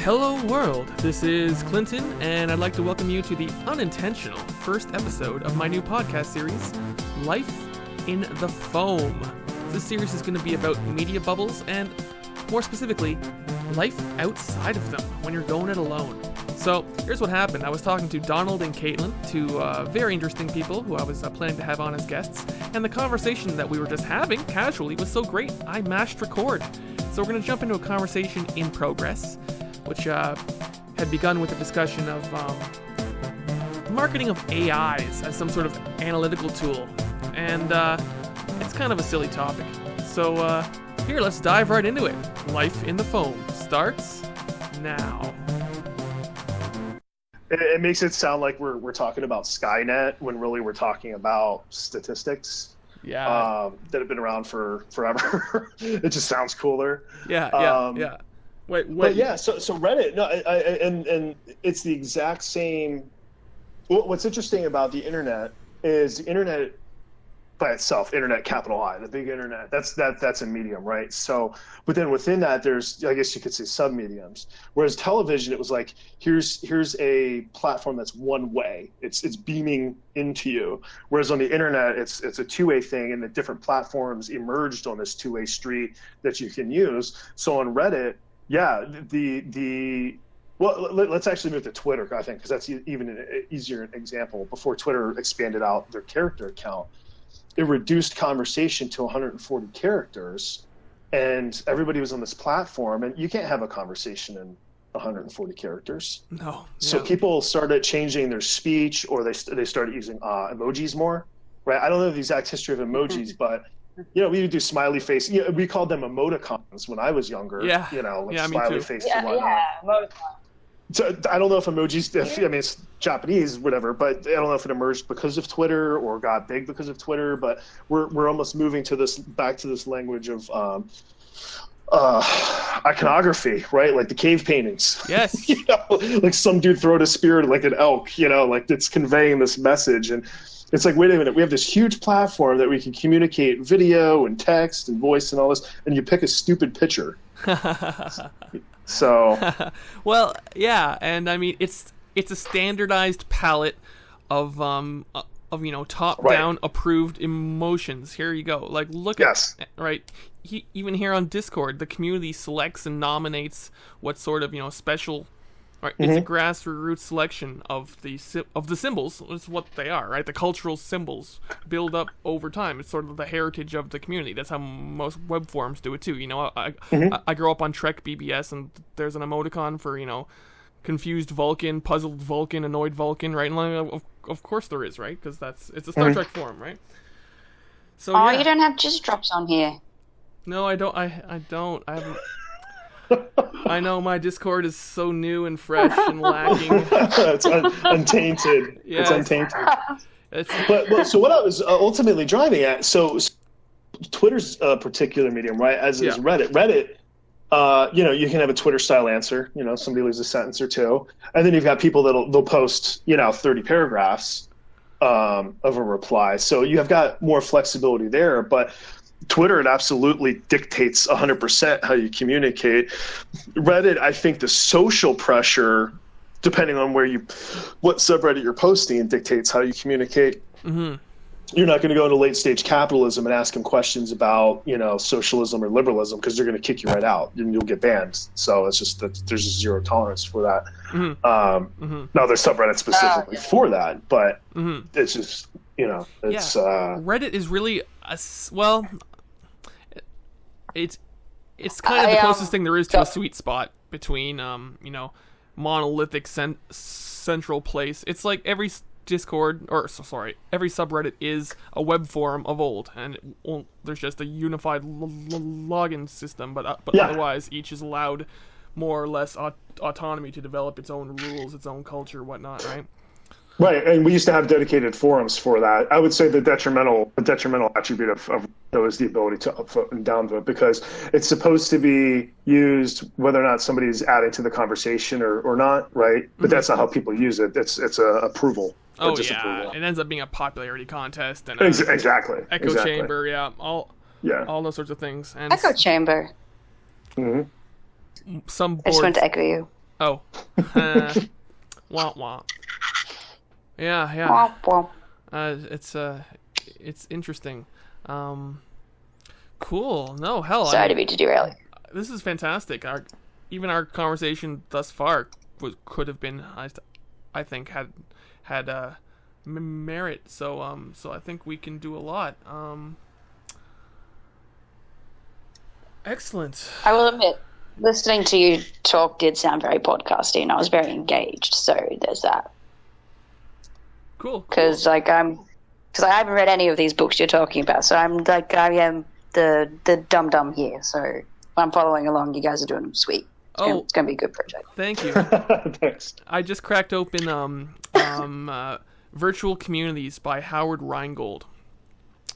Hello world, this is Clinton, and I'd like to welcome you to the unintentional first episode of my new podcast series, Life in the Foam. This series is going to be about media bubbles, and more specifically, life outside of them when you're going it alone. So, here's what happened. I was talking to Donald and Caitlin, two very interesting people who I was planning to have on as guests, and the conversation that we were just having, casually, was so great, I mashed record. So we're going to jump into a conversation in progress, which had begun with a discussion of marketing of AIs as some sort of analytical tool. And it's kind of a silly topic. So here, let's dive right into it. Life in the Foam starts now. It makes it sound like we're talking about Skynet when really we're talking about statistics. Yeah. That have been around for forever. It just sounds cooler. Yeah. Wait. But yeah, so Reddit, no, and it's the exact same. What's interesting about the internet is the internet by itself, internet capital I, the big internet, that's a medium, right? So, but then within that, there's, I guess you could say, sub-mediums. Whereas television, it was like, here's a platform that's one way. It's beaming into you. Whereas on the internet, it's a two-way thing, and the different platforms emerged on this two-way street that you can use. So on Reddit, yeah, well, let's actually move to Twitter, I think, because that's even an easier example. Before Twitter expanded out their character account, it reduced conversation to 140 characters, and everybody was on this platform, and you can't have a conversation in 140 characters. No. So people started changing their speech, or they started using emojis more, right? I don't know the exact history of emojis, but we would do smiley face. We called them emoticons when I was younger. Yeah. Smiley face and whatnot. Yeah, emoticons. So I don't know if emojis, it's Japanese, whatever, but I don't know if it emerged because of Twitter or got big because of Twitter, but we're almost moving back to this language of iconography, right? Like the cave paintings. Yes. Like some dude throwing a spear like an elk, like it's conveying this message. And it's like, wait a minute, we have this huge platform that we can communicate video and text and voice and all this, and you pick a stupid picture. So, well, yeah, and I mean it's a standardized palette of top-down approved emotions. Here you go. Like look at right. Even here on Discord, the community selects and nominates what sort of special. Right, it's a grassroots selection of the symbols. It's what they are, right? The cultural symbols build up over time. It's sort of the heritage of the community. That's how most web forums do it too. I grew up on Trek BBS, and there's an emoticon for confused Vulcan, puzzled Vulcan, annoyed Vulcan, right? And of course there is, right? Because it's a Star Trek forum, right? So you don't have just drops on here. No, I don't. I don't. I haven't. I know my Discord is so new and fresh and lacking. It's untainted. Yeah. It's untainted. But so what I was ultimately driving at, so Twitter's a particular medium, right? As is Reddit. Reddit, you can have a Twitter style answer. Somebody leaves a sentence or two, and then you've got people they'll post 30 paragraphs of a reply. So you have got more flexibility there, but Twitter, it absolutely dictates 100% how you communicate. Reddit, I think the social pressure, depending on what subreddit you're posting, dictates how you communicate. Mm-hmm. You're not going to go into late stage capitalism and ask them questions about, socialism or liberalism, because they're going to kick you right out and you'll get banned. So it's just that there's just zero tolerance for that. Mm-hmm. Now there's subreddits specifically for that, but it's just, it's Reddit is really it's kind of the closest thing there is to a sweet spot between monolithic central place. It's like every Discord every subreddit is a web forum of old, and there's just a unified login system, but otherwise each is allowed more or less autonomy to develop its own rules, its own culture, whatnot, right? Right, and we used to have dedicated forums for that. I would say the detrimental attribute of is the ability to upvote and downvote, because it's supposed to be used whether or not somebody's adding to the conversation or not, right? But that's not how people use it. It's a approval. Oh yeah, it ends up being a popularity contest and exactly echo chamber, all those sorts of things. And echo chamber. Mm-hmm. Some I just boards, want to echo you. Oh. Wah wah. Yeah. Womp womp. It's interesting. Cool. No, hell. Sorry to be derailing. This is fantastic. Even our conversation thus far could have been, I think, had merit. So I think we can do a lot. Excellent. I will admit, listening to you talk did sound very podcasty, and I was very engaged. So there's that. Cool. Because I haven't read any of these books you're talking about, so I am the dum here. So I'm following along. You guys are doing sweet. It's gonna be a good project. Thank you. Thanks. I just cracked open Virtual Communities by Howard Rheingold.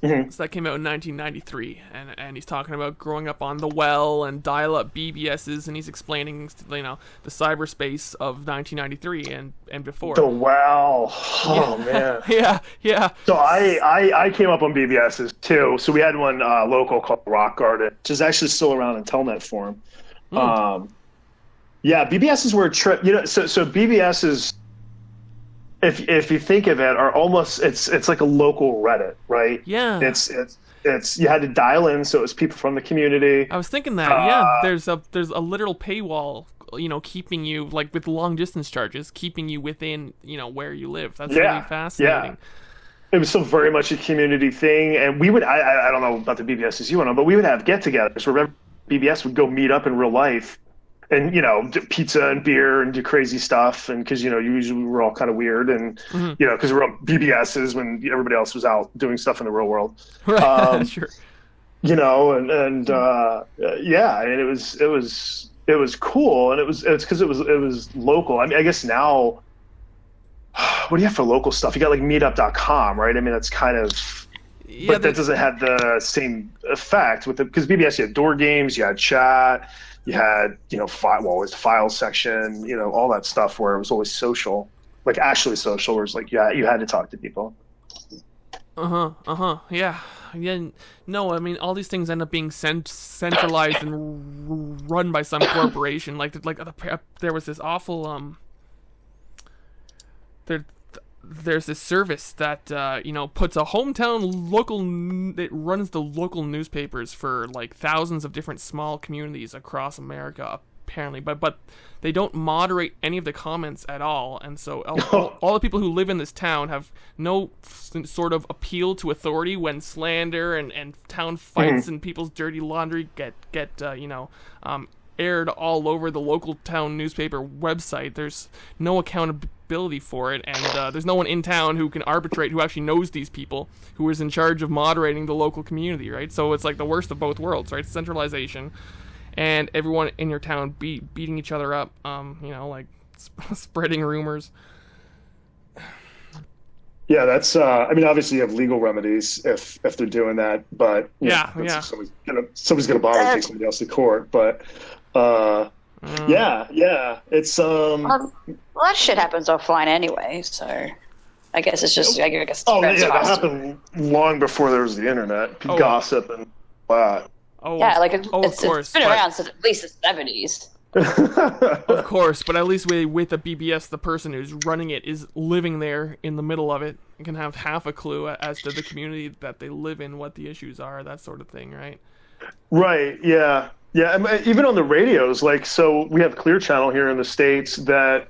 Mm-hmm. So that came out in 1993, and he's talking about growing up on the well and dial-up BBSs, and he's explaining, the cyberspace of 1993 and before. The well. Oh man. Yeah. So I came up on BBSs too. So we had one local called Rock Garden, which is actually still around in Telnet form. Yeah, BBSs were a trip. So BBSs, if you think of it, are almost it's like a local Reddit, right? Yeah. It's you had to dial in, so it was people from the community. I was thinking that. There's a literal paywall, keeping you, like, with long distance charges, keeping you within where you live. That's really fascinating. Yeah. It was still very much a community thing, and we would I don't know about the BBSs you went on, but we would have get-togethers. Remember, BBS would go meet up in real life. And, do pizza and beer and do crazy stuff. And because, usually we were all kind of weird and, because we were on BBSs when everybody else was out doing stuff in the real world. Right. Sure. And it was cool. And it's because it was local. I mean, I guess now, what do you have for local stuff? You got like meetup.com, right? I mean, that's kind of, but that doesn't have the same effect because BBS, you had door games, you had chat. You had, always the file section, all that stuff where it was always social, like actually social, where it's like, you had to talk to people. Yeah. No, I mean, all these things end up being centralized and run by some corporation. There was this awful, there's this service that puts a hometown it runs the local newspapers for like thousands of different small communities across America, apparently, but they don't moderate any of the comments at all, and so all the people who live in this town have no sort of appeal to authority when slander and town fights and people's dirty laundry get aired all over the local town newspaper website. There's no accountability for it, and there's no one in town who can arbitrate, who actually knows these people, who is in charge of moderating the local community, right? So it's like the worst of both worlds, right? Centralization, and everyone in your town beating each other up, spreading rumors. Yeah, that's. I mean, obviously you have legal remedies if they're doing that, but somebody's gonna bother and take somebody else to court. But it's well, that shit happens offline anyway, so I guess it's just that happened long before there was the internet, gossip and that. It's been around since at least the 70s. Of course, but at least with a BBS, the person who's running it is living there in the middle of it and can have half a clue as to the community that they live in, what the issues are, that sort of thing, right? Right, yeah. Yeah, even on the radios, so we have Clear Channel here in the States that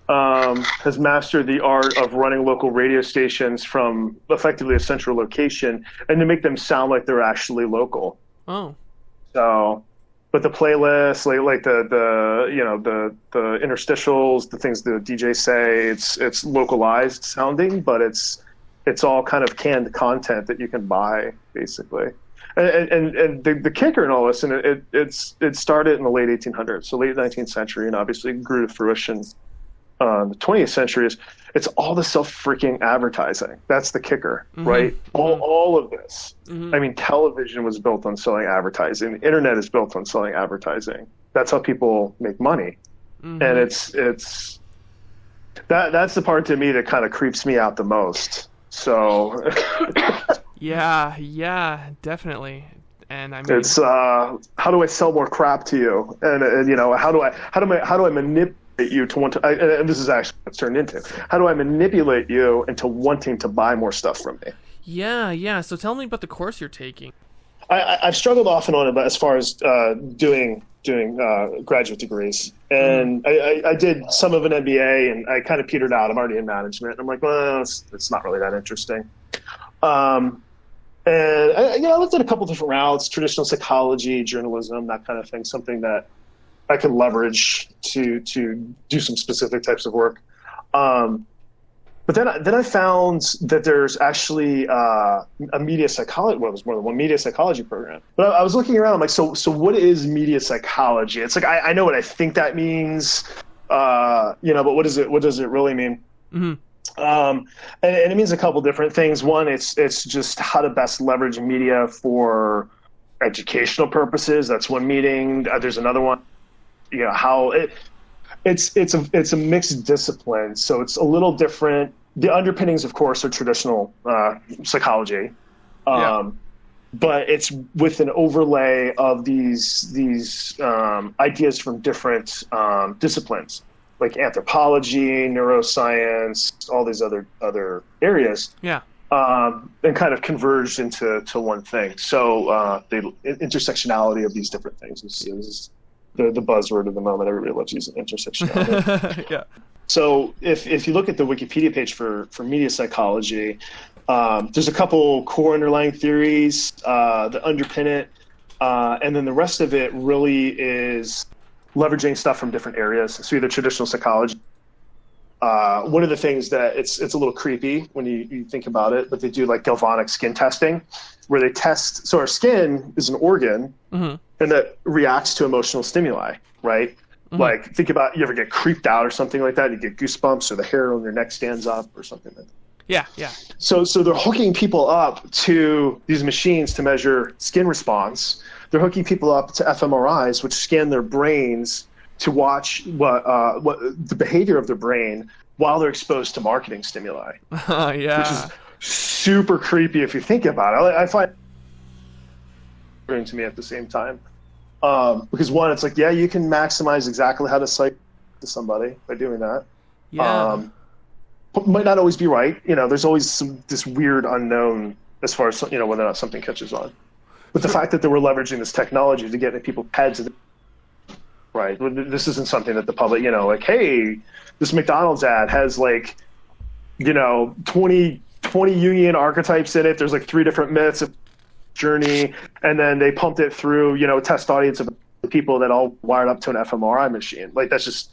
has mastered the art of running local radio stations from effectively a central location and to make them sound like they're actually local. Oh. So... But the playlists, like the interstitials, the things the DJs say, it's localized sounding, but it's all kind of canned content that you can buy, basically. And the kicker in all this, and it started in the late 1800s, so late 19th century, and obviously grew to fruition in the 20th century. It's all the self-freaking advertising. That's the kicker, right? All of this. I mean, television was built on selling advertising. The internet is built on selling advertising. That's how people make money. And it's that's the part to me that kind of creeps me out the most. So yeah, definitely. And it's how do I sell more crap to you? And how do I you to want to, and this is actually what it's turned into. How do I manipulate you into wanting to buy more stuff from me? Yeah. So tell me about the course you're taking. I've struggled off and on about as far as doing graduate degrees, and I did some of an MBA, and I kind of petered out. I'm already in management. I'm like, well, it's not really that interesting. And I looked at a couple different routes: traditional psychology, journalism, that kind of thing. Something that I could leverage to do some specific types of work. But then I found that there's actually a media psychology. Well, there's more than one media psychology program. But I was looking around, I'm like, so what is media psychology? It's like I know what I think that means, but what does it really mean? Mm-hmm. And it means a couple different things. One, it's just how to best leverage media for educational purposes. That's one meaning. There's another one. How it's a mixed discipline, so it's a little different. The underpinnings, of course, are traditional psychology, but it's with an overlay of these ideas from different disciplines, like anthropology, neuroscience, all these other areas. Yeah. And kind of converged into one thing. So the intersectionality of these different things is the buzzword of the moment. Everybody loves using intersectionality. Yeah. So if you look at the Wikipedia page for media psychology, there's a couple core underlying theories that underpin it, and then the rest of it really is leveraging stuff from different areas. So either traditional psychology. One of the things that it's a little creepy when you think about it, but they do like galvanic skin testing, where they test. So our skin is an organ, mm-hmm. and that reacts to emotional stimuli, right? Mm-hmm. Like think about, you ever get creeped out or something like that? You get goosebumps, or the hair on your neck stands up, or something like that. Yeah. So they're hooking people up to these machines to measure skin response. They're hooking people up to fMRIs, which scan their brains to watch what the behavior of their brain while they're exposed to marketing stimuli. Yeah. Which is super creepy if you think about it. I find it to me at the same time. Because one, it's like, yeah, you can maximize exactly how to psych to somebody by doing that. Yeah. But might not always be right. There's always this weird unknown as far as, whether or not something catches on. But the fact that they were leveraging this technology to get in people's heads, right? This isn't something that the public, like, hey, this McDonald's ad has 20 Jungian archetypes in it. There's 3 different myths of journey, and then they pumped it through, a test audience of people that all wired up to an fMRI machine. That's just,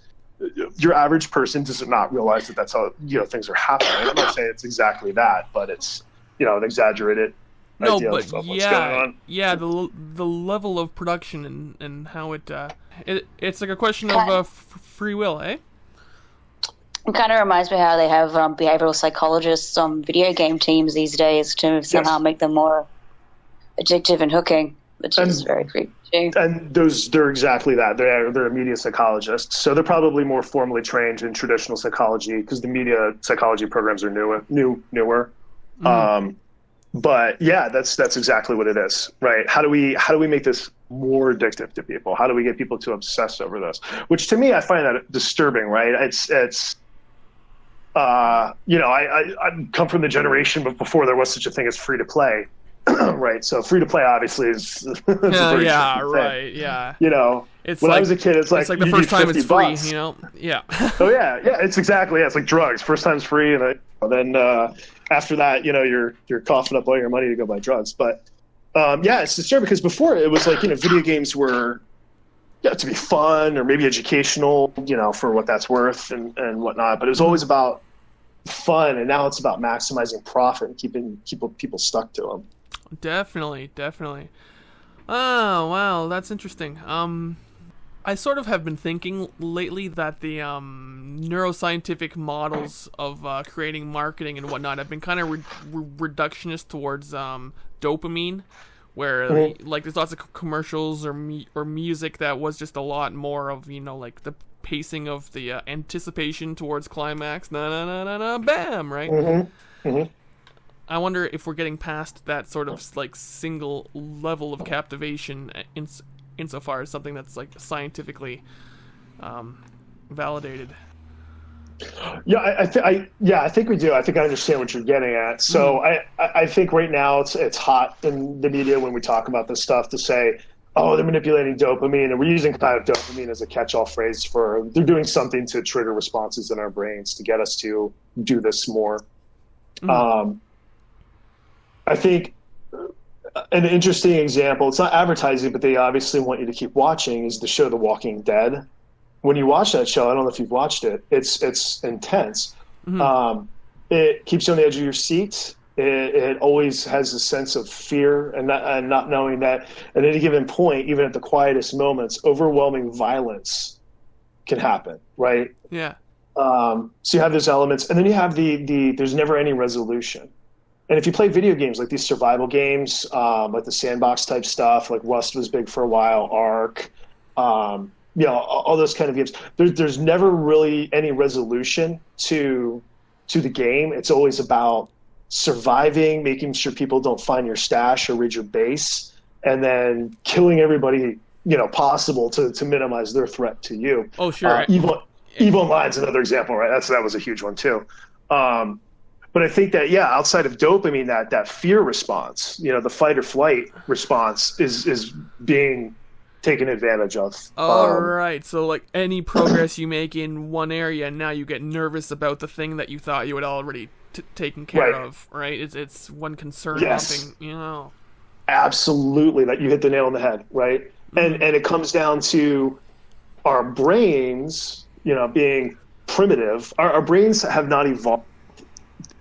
your average person does not realize that that's how, things are happening. I'm not saying it's exactly that, but it's, an exaggerated idea of what's going on. Yeah, the level of production and how it's like a question of free will, eh? It kind of reminds me how they have behavioral psychologists on video game teams these days to somehow make them more addictive and hooking, which is very creepy too. And they're exactly that. They're media psychologists, so they're probably more formally trained in traditional psychology because the media psychology programs are newer. Mm. But yeah, that's exactly what it is, right? How do we make this more addictive to people? How do we get people to obsess over this? Which to me, I find that disturbing, right? It's I come from the generation before there was such a thing as free to play, right? So free to play obviously is right. Yeah. It's when I was a kid, it's like the first time it's free, Yeah. Oh yeah, it's exactly. Yeah, it's like drugs. First time's free, and then after that, you're coughing up all your money to go buy drugs. But it's disturbing because before it was video games were to be fun or maybe educational, for what that's worth and whatnot. But it was always about fun, and now it's about maximizing profit and keeping people stuck to them. Definitely. Oh, wow, that's interesting. I sort of have been thinking lately that the neuroscientific models of creating marketing and whatnot have been kind of reductionist towards dopamine, where there's lots of commercials or music that was just a lot more of the pacing of the anticipation towards climax, na bam, right? Mm-hmm. Mm-hmm. I wonder if we're getting past that sort of single level of captivation insofar as something that's scientifically validated. Yeah, I think we do. I think I understand what you're getting at. So I think right now it's hot in the media when we talk about this stuff to say, oh, they're manipulating dopamine, and we're using kind of dopamine as a catch-all phrase for they're doing something to trigger responses in our brains to get us to do this more. I think an interesting example, it's not advertising, but they obviously want you to keep watching, is the show The Walking Dead. When you watch that show, I don't know if you've watched it, it's intense. It keeps you on the edge of your seat. It always has a sense of fear and not knowing that at any given point, even at the quietest moments, overwhelming violence can happen, right? Yeah. So you have those elements, and then you have the there's never any resolution. And if you play video games like these survival games, like the sandbox type stuff, like Rust was big for a while, Ark, all those kind of games, there's never really any resolution to the game. It's always about surviving, making sure people don't find your stash or raid your base, and then killing everybody possible to minimize their threat to you. Oh, sure. EVE Online's another example, right? That was a huge one too. But I think that outside of dopamine, that fear response, the fight or flight response is being taken advantage of. All right. So like any progress you make in one area, now you get nervous about the thing that you thought you had already taken care of, right? It's one concern. Yes. Something, Absolutely. That you hit the nail on the head, right? And it comes down to our brains, being primitive. Our brains have not evolved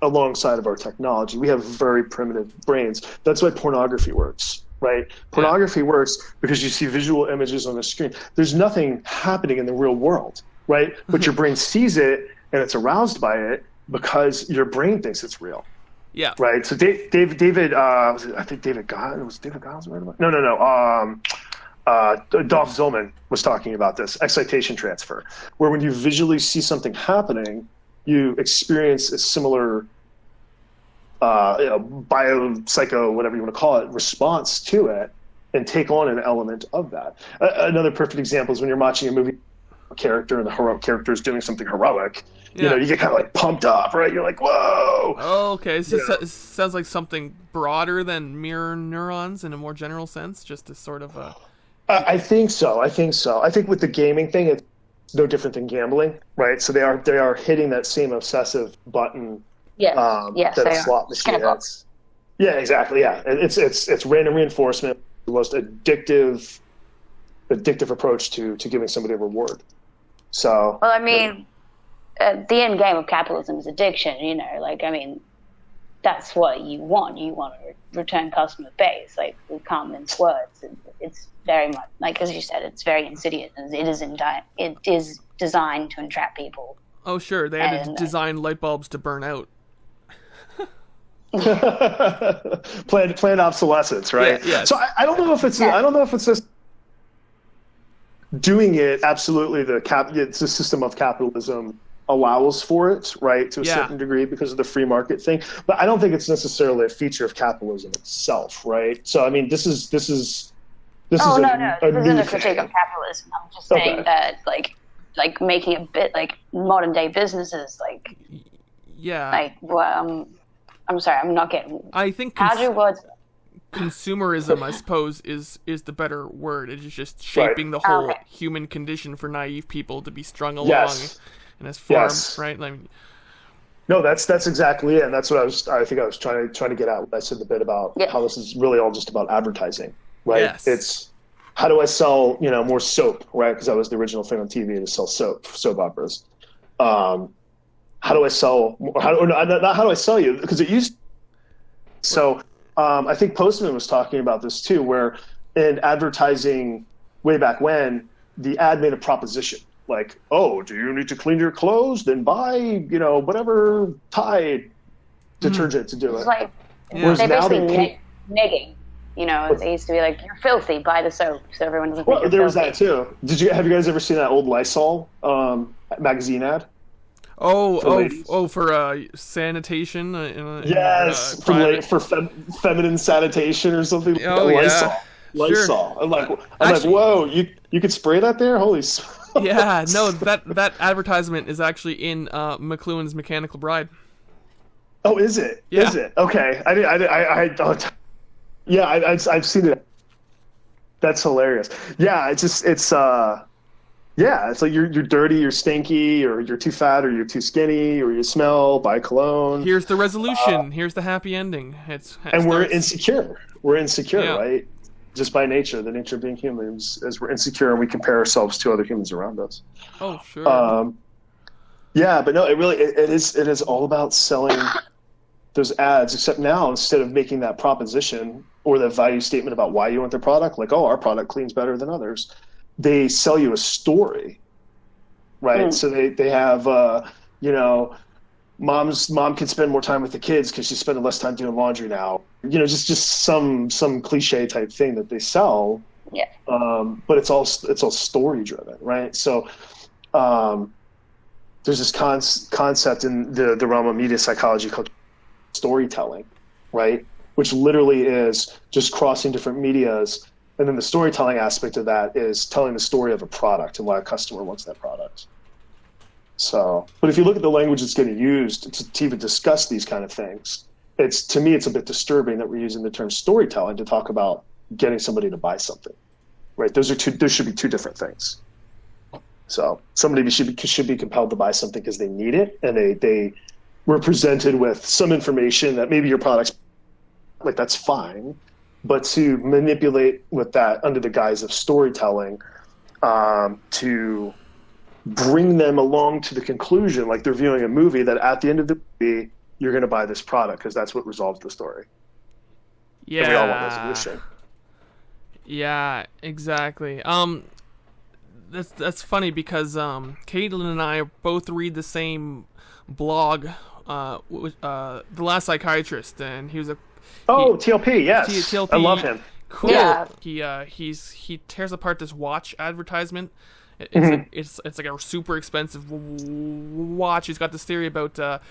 alongside of our technology. We have very primitive brains. That's why pornography works, right? Pornography works because you see visual images on the screen. There's nothing happening in the real world, right? But your brain sees it and it's aroused by it because your brain thinks it's real. Yeah. Right. So David, I think David Goggins, was David Goggins right about? No. Dolph Zillman was talking about this excitation transfer, where when you visually see something happening, you experience a similar biopsycho, whatever you want to call it, response to it and take on an element of that. Another perfect example is when you're watching a movie character and the heroic character is doing something heroic, you get kind of like pumped up, right? You're like, whoa. Oh, okay. So it sounds like something broader than mirror neurons in a more general sense, just as sort of a... I think so. I think with the gaming thing, it's no different than gambling, right? So they are hitting that same obsessive button. Yes, that a slot machine has. Yeah, exactly. Yeah, it's random reinforcement, the most addictive approach to giving somebody a reward. So. Well, I mean, the end game of capitalism is addiction. That's what you want. You want a return customer base, like with Carmen's words. It's very much, like as you said, it's very insidious. It is designed to entrap people. Oh, sure. They had to design light bulbs to burn out. planned obsolescence, right? Yeah. So I don't know if it's just doing it. Absolutely, it's a system of capitalism allows for it, right, to a certain degree because of the free market thing. But I don't think it's necessarily a feature of capitalism itself, right? So I mean, this is no. This isn't a critique of capitalism. I'm just saying that like making a bit like modern day businesses like. Yeah. Like I'm sorry, I'm not getting. I think consumerism, I suppose, is the better word. It's just shaping the whole human condition for naive people to be strung along in this form, right? No, that's exactly it, and that's what I think I was trying to get at when I said the bit about how this is really all just about advertising, right? Yes. It's how do I sell more soap, right? Because that was the original thing on TV, to sell soap operas. How do I sell? Not how do I sell you? Because it used. So I think Postman was talking about this too, where in advertising way back when, the ad made a proposition like, "Oh, do you need to clean your clothes? Then buy whatever Tide detergent to do it." It's like they basically negging. They used to be like, "You're filthy. Buy the soap," so everyone doesn't think you're there was filthy. that too. Have you guys ever seen that old Lysol magazine ad? For sanitation. Yes, for feminine sanitation or something. Oh, Lysol. Yeah. Lysol. Sure. I'm like, whoa, you could spray that there? Holy. Yeah, no, that advertisement is actually in McLuhan's Mechanical Bride. Oh, is it? Yeah. Is it? Okay. I've seen it. That's hilarious. Yeah, it's like you're dirty, you're stinky, or you're too fat, or you're too skinny, or you smell, buy cologne. Here's the resolution. Here's the happy ending. We're insecure. We're insecure, Yeah. right? Just by nature, the nature of being humans is we're insecure and we compare ourselves to other humans around us. Oh, sure. Yeah, but no, it is all about selling those ads, except now instead of making that proposition or that value statement about why you want their product, like, oh, our product cleans better than others, they sell you a story, right? So they have, mom can spend more time with the kids because she's spending less time doing laundry now. Just some cliche type thing that they sell. Yeah. But it's all story driven, right? So there's this concept in the realm of media psychology called storytelling, right? Which literally is just crossing different medias. And then the storytelling aspect of that is telling the story of a product and why a customer wants that product. So, but if you look at the language that's getting used to even discuss these kind of things, to me, it's a bit disturbing that we're using the term storytelling to talk about getting somebody to buy something, right? There should be two different things. So somebody should be compelled to buy something because they need it, and they were presented with some information that maybe your product's like, that's fine, but to manipulate with that under the guise of storytelling, to bring them along to the conclusion, like they're viewing a movie, that at the end of the movie, you're going to buy this product because that's what resolves the story. Yeah. And we all want resolution. Yeah, exactly. That's funny because Caitlin and I both read the same blog, The Last Psychiatrist, and he was TLP, yes. TLP, I love him. Cool. Yeah. He tears apart this watch advertisement. It's like a super expensive watch. He's got this theory about the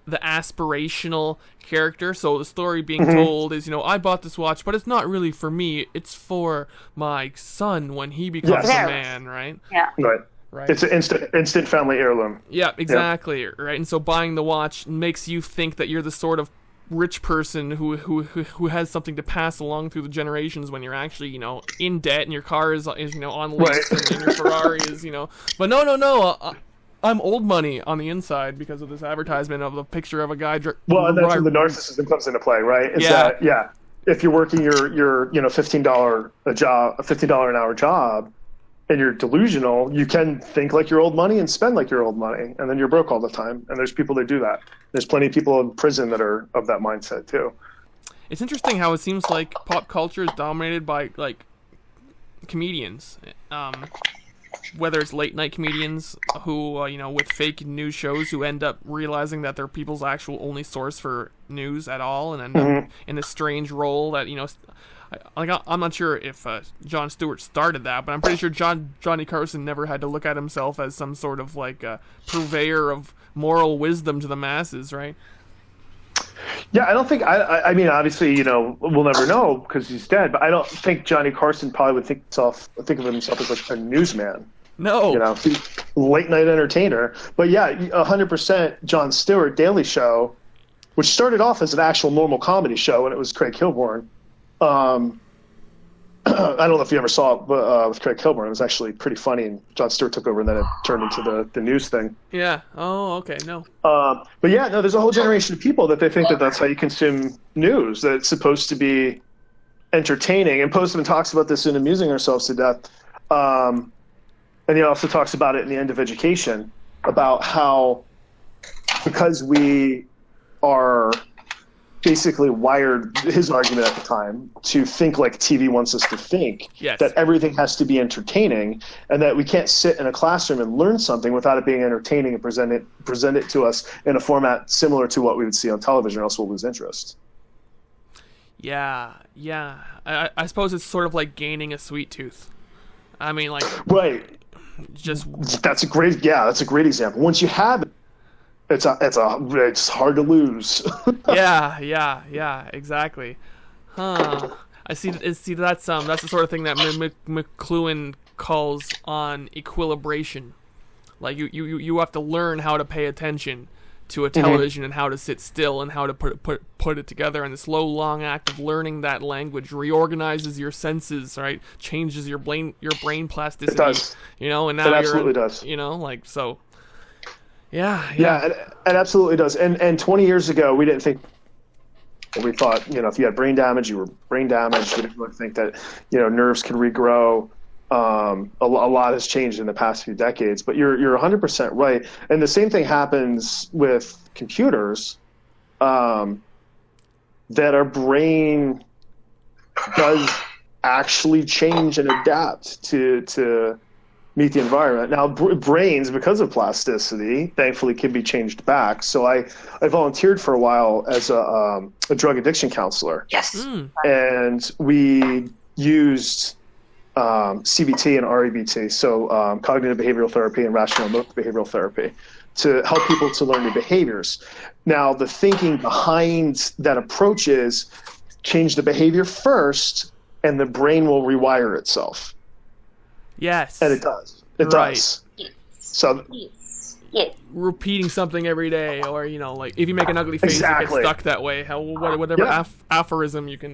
aspirational character. So the story being told is, I bought this watch, but it's not really for me. It's for my son when he becomes a man, right? Yeah. Right. It's an instant family heirloom. Yeah, exactly. Yep. Right. And so buying the watch makes you think that you're the sort of rich person who has something to pass along through the generations when you're actually, in debt and your car is on lease and your Ferrari is, but no. I'm old money on the inside because of this advertisement of the picture of a guy. And that's when the narcissism comes into play, right? If you're working your $15 an hour job, and you're delusional, you can think like you're old money and spend like you're old money, and then you're broke all the time. And there's people that do that. There's plenty of people in prison that are of that mindset too. It's interesting how it seems like pop culture is dominated by like comedians. Whether it's late night comedians who, with fake news shows who end up realizing that they're people's actual only source for news at all and end up in this strange role that, I'm not sure if Jon Stewart started that, but I'm pretty sure Johnny Carson never had to look at himself as some sort of like purveyor of moral wisdom to the masses, right? Yeah, I don't think. I mean, obviously, we'll never know because he's dead. But I don't think Johnny Carson probably would think of himself as like a newsman. No, late night entertainer. But yeah, 100%. Jon Stewart Daily Show, which started off as an actual normal comedy show, and it was Craig Kilborn. I don't know if you ever saw it with Craig Kilborn. It was actually pretty funny, and Jon Stewart took over, and then it turned into the news thing. Yeah. Oh, okay. No. But yeah, no, there's a whole generation of people that they think that that's how you consume news, that it's supposed to be entertaining. And Postman talks about this in Amusing Ourselves to Death. And he also talks about it in The End of Education, about how because we are basically wired, his argument at the time, to think like TV wants us to think, that everything has to be entertaining, and that we can't sit in a classroom and learn something without it being entertaining and present it to us in a format similar to what we would see on television, or else we'll lose interest. Yeah. I suppose it's sort of like gaining a sweet tooth. I mean, like... Right. That's a great example. Once you have it, it's hard to lose. yeah, exactly. Huh. I see. That's the sort of thing that McLuhan calls on equilibration. Like you have to learn how to pay attention to a television and how to sit still and how to put it together. And the slow, long act of learning that language reorganizes your senses, right? Changes your brain plasticity. It does. You know, and now it absolutely does. You know, like so. Yeah. It absolutely does. And 20 years ago, we didn't think. We thought, you know, if you had brain damage, you were brain damaged. We didn't really think that, you know, nerves could regrow. A lot has changed in the past few decades, but you're 100% right. And the same thing happens with computers, that our brain does actually change and adapt to meet the environment. Now, brains, because of plasticity, thankfully can be changed back. So I volunteered for a while as a drug addiction counselor. Yes. And we used CBT and REBT, so cognitive behavioral therapy and rational emotive behavioral therapy, to help people to learn new behaviors. Now, the thinking behind that approach is change the behavior first, and the brain will rewire itself. Yes. And it does. It does. Yes. So repeating something every day, or, you know, like if you make an ugly face, exactly. you get stuck that way. Whatever aphorism you can.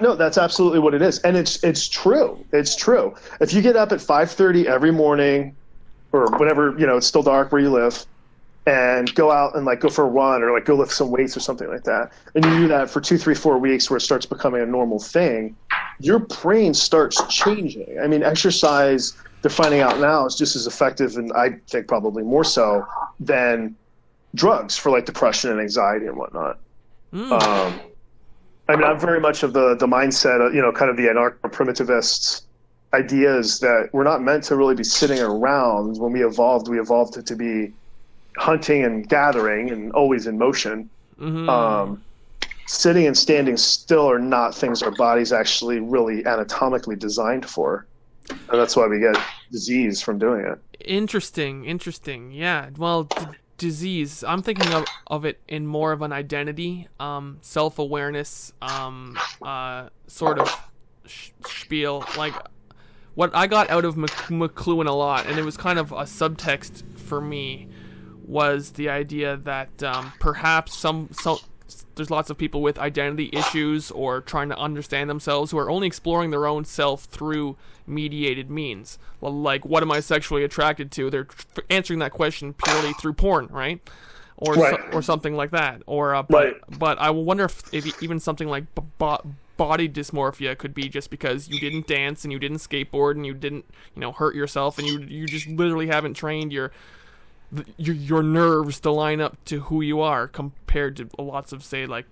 No, that's absolutely what it is, and it's true. It's true. If you get up at 5:30 every morning, or whenever, you know, it's still dark where you live, and go out and like go for a run or like go lift some weights or something like that, and you do that for 2, 3, 4 weeks where it starts becoming a normal thing, your brain starts changing. I mean, exercise, they're finding out now, is just as effective, and I think probably more so, than drugs for like depression and anxiety and whatnot. I mean, I'm very much of the mindset of, you know, kind of the anarcho-primitivist ideas that we're not meant to really be sitting around. When we evolved it to be hunting and gathering and always in motion. Sitting and standing still are not things our body's actually really anatomically designed for. And that's why we get disease from doing it. Interesting. Yeah. Well, disease, I'm thinking of it in more of an identity, self-awareness, sort of spiel. Like, what I got out of McLuhan a lot, and it was kind of a subtext for me, was the idea that perhaps there's lots of people with identity issues or trying to understand themselves who are only exploring their own self through mediated means. Like, what am I sexually attracted to? They're answering that question purely through porn, right? Or or something like that. Or but I wonder if even something like body dysmorphia could be just because you didn't dance and you didn't skateboard and you didn't, you know, hurt yourself, and you just literally haven't trained your nerves to line up to who you are, compared to lots of, say, like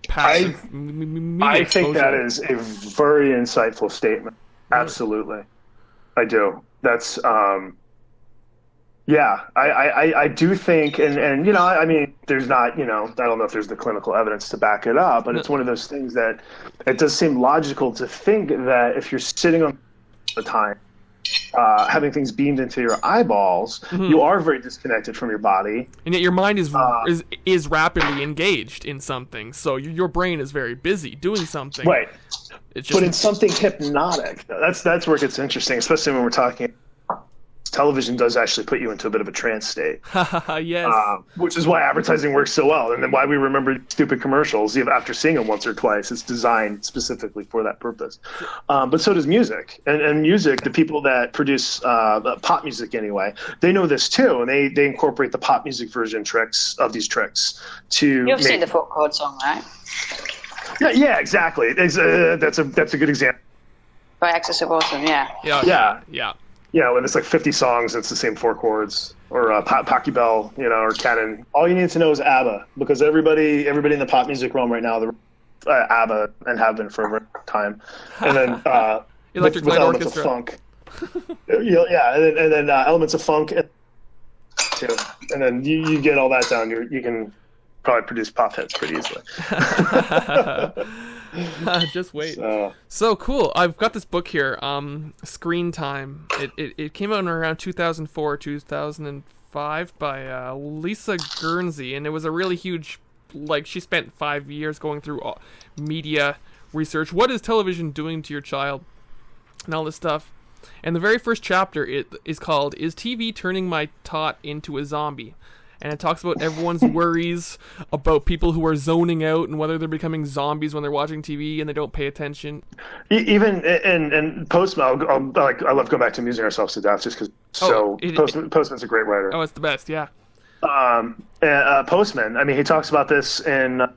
passive media I exposure. think that is a very insightful statement. Absolutely. I do. That's yeah, I do think, and you know, I mean, there's not, you know, I don't know if there's the clinical evidence to back it up, but it's one of those things that it does seem logical to think that if you're sitting on the time, having things beamed into your eyeballs, you are very disconnected from your body, and yet your mind is rapidly engaged in something. So your brain is very busy doing something. Right. It's just, but in something hypnotic. That's where it gets interesting, especially when we're talking. Television does actually put you into a bit of a trance state. Yes. Which is why advertising works so well, and then why we remember stupid commercials even after seeing them once or twice. It's designed specifically for that purpose. But so does music. And music, the people that produce pop music anyway, they know this too, and they incorporate the pop music version of these tricks to You've seen the folk chord song, right? Yeah, exactly. That's a good example. By Axis of Awesome, Yeah, when it's like 50 songs, it's the same 4 chords. Or Paki Bell, you know, or Canon. All you need to know is ABBA, because everybody in the pop music realm right now, ABBA, and have been for a very long time. And then Electric with Light elements Orchestra. of funk. And then elements of funk too. And then you get all that down, you can probably produce pop hits pretty easily. Just wait. So cool. I've got this book here, Screen Time. It came out in around 2004, 2005 by Lisa Guernsey, and it was a really huge, like, she spent 5 years going through media research. What is television doing to your child? And all this stuff. And the very first chapter is called "Is TV Turning My Tot into a Zombie?" And it talks about everyone's worries about people who are zoning out and whether they're becoming zombies when they're watching TV and they don't pay attention. Even in Postman, I love going back to amusing ourselves to death just because. Postman's a great writer. Oh, it's the best, yeah. Postman. I mean, he talks about this in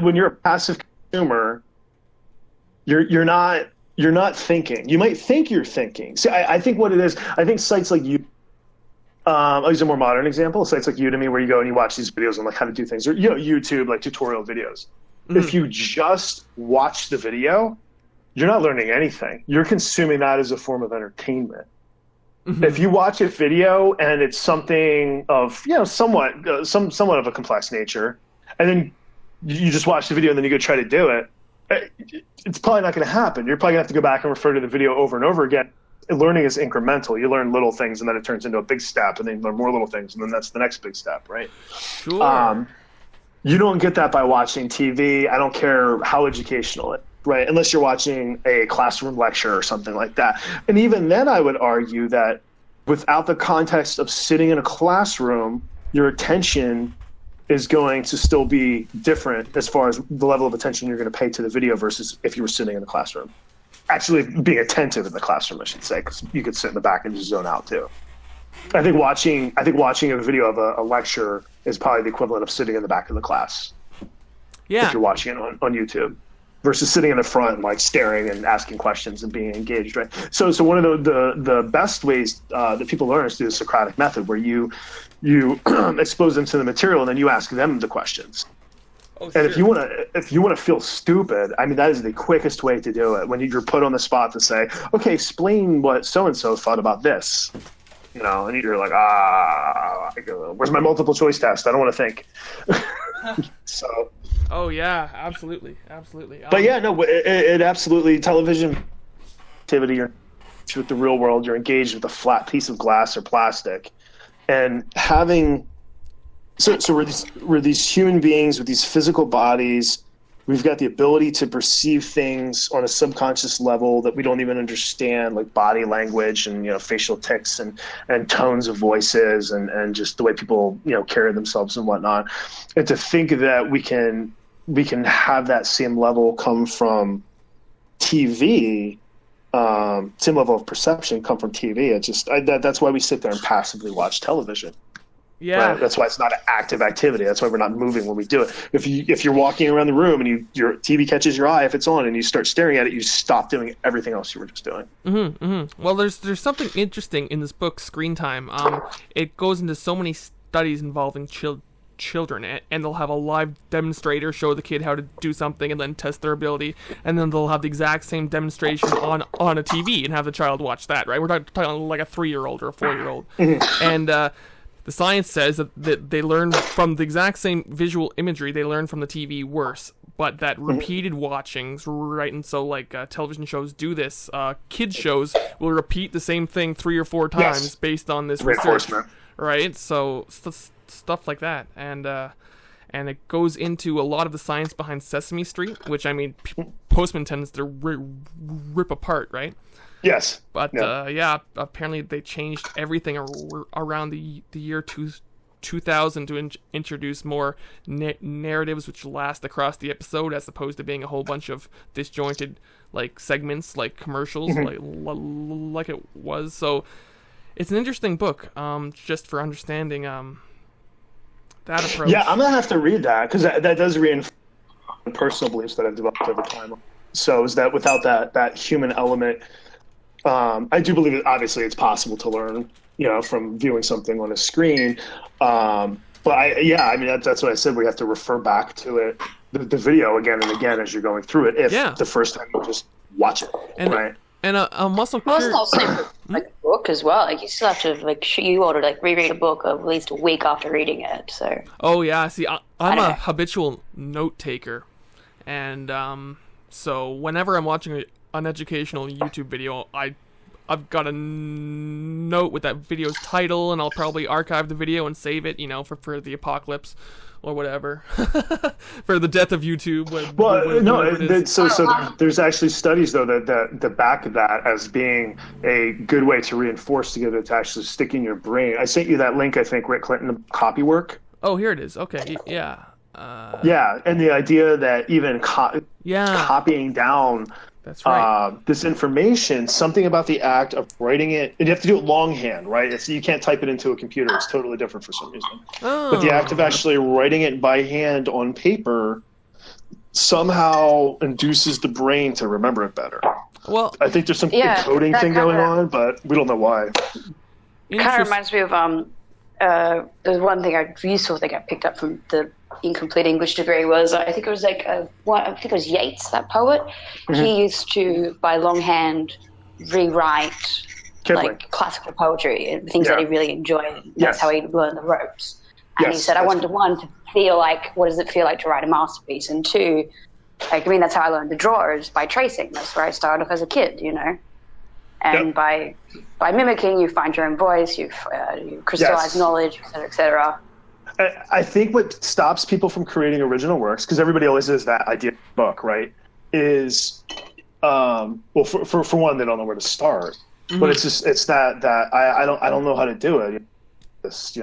when you're a passive consumer, you're not thinking. You might think you're thinking. See, I think what it is. I think sites like you. I'll use a more modern example. Sites like Udemy, where you go and you watch these videos on like how to do things, or YouTube, like tutorial videos. If you just watch the video, you're not learning anything. You're consuming that as a form of entertainment. If you watch a video and it's something of somewhat of a complex nature, and then you just watch the video and then you go try to do it, it's probably not going to happen. You're probably going to have to go back and refer to the video over and over again. Learning is incremental. You learn little things and then it turns into a big step, and then you learn more little things and then that's the next big step, right? Sure. You don't get that by watching TV. I don't care how educational it, right? Unless you're watching a classroom lecture or something like that. And even then I would argue that without the context of sitting in a classroom, your attention is going to still be different as far as the level of attention you're going to pay to the video versus if you were sitting in the classroom. Actually being attentive in the classroom, I should say, because you could sit in the back and just zone out too. I think watching a video of a lecture is probably the equivalent of sitting in the back of the class. Yeah. If you're watching it on YouTube, versus sitting in the front and like staring and asking questions and being engaged, right? So one of the best ways that people learn is through the Socratic method, where you expose them to the material and then you ask them the questions. Oh, and sure. if you want to feel stupid, I mean, that is the quickest way to do it. When you're put on the spot to say, okay, explain what so-and-so thought about this, and you're like, where's my multiple choice test? I don't want to think. So. Oh yeah, absolutely. But yeah, no, it absolutely, television activity, you're with the real world, you're engaged with a flat piece of glass or plastic, and having. So we're these human beings with these physical bodies. We've got the ability to perceive things on a subconscious level that we don't even understand, like body language and facial tics and tones of voices and just the way people carry themselves and whatnot. And to think that we can have that same level come from TV, same level of perception come from TV. That's why we sit there and passively watch television. Yeah, right? That's why it's not an active activity. That's why we're not moving when we do it. If you're walking around the room and your TV catches your eye, if it's on, and you start staring at it, you stop doing everything else you were just doing. Well, there's something interesting in this book, Screen Time. It goes into so many studies involving children, and they'll have a live demonstrator show the kid how to do something and then test their ability, and then they'll have the exact same demonstration on a TV and have the child watch that. Right? We're talking like a 3-year-old or a 4-year-old, and. The science says that they learn from the exact same visual imagery they learn from the TV worse, but that repeated watchings, right? And so like television shows do this. Kids shows will repeat the same thing 3 or 4 times based on this research, right? So stuff like that, and it goes into a lot of the science behind Sesame Street, which I mean, Postman tends to rip apart, right? Yes. But apparently they changed everything around the year 2000 to introduce more narratives which last across the episode, as opposed to being a whole bunch of disjointed like segments, like commercials, like it was. So it's an interesting book, just for understanding that approach. Yeah, I'm gonna have to read that, because that does reinforce personal beliefs that I've developed over time. So is that without that human element. I do believe that obviously it's possible to learn, from viewing something on a screen. But I mean, that's what I said. We have to refer back to it, the video again and again as you're going through it. If the first time you just watch it, right? And I'm also curious. Well, it's not like a book as well. Like you still have to you ought to reread a book at least a week after reading it. So. Oh yeah, see, I'm a habitual note taker, and so whenever I'm watching an educational YouTube video, I I've got a note with that video's title, and I'll probably archive the video and save it, for the apocalypse or whatever, for the death of YouTube. There's actually studies though that back that as being a good way to reinforce to get it to actually stick in your brain. I sent you that link, I think, Rick Clinton, copy work. Oh, here it is. Okay, yeah. And the idea that even copying down that's right. This information, something about the act of writing it, and you have to do it longhand, right? You can't type it into a computer. It's totally different for some reason. Oh. But the act of actually writing it by hand on paper somehow induces the brain to remember it better. Well, I think there's some encoding thing going on, but we don't know why. It kind of reminds me of there's one useful thing I picked up from the incomplete English degree was I think it was Yeats, that poet. Mm-hmm. He used to by longhand rewrite like classical poetry and things that he really enjoyed. That's how he learned the ropes. And he said, I wanted to feel like, what does it feel like to write a masterpiece? And two, that's how I learned to draw, is by tracing. That's where I started off as a kid, And by mimicking, you find your own voice, you crystallize knowledge, et cetera, et cetera. I think what stops people from creating original works, because everybody always has that idea book, right? Is for one, they don't know where to start. Mm-hmm. But it's that I don't know how to do it. It's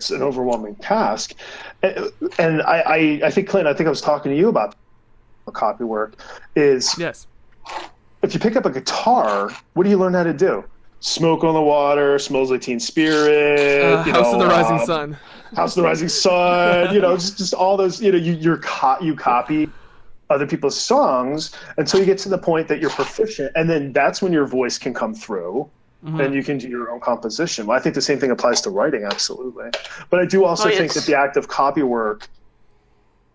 an overwhelming task. And I think, Clint, I was talking to you about copy work. Is if you pick up a guitar, what do you learn how to do? Smoke on the Water, Smells Like Teen Spirit, House of the Rising Sun. House of the Rising Sun, just all those, you copy other people's songs until you get to the point that you're proficient, and then that's when your voice can come through, and you can do your own composition. Well, I think the same thing applies to writing, absolutely. But I do also think that the act of copy work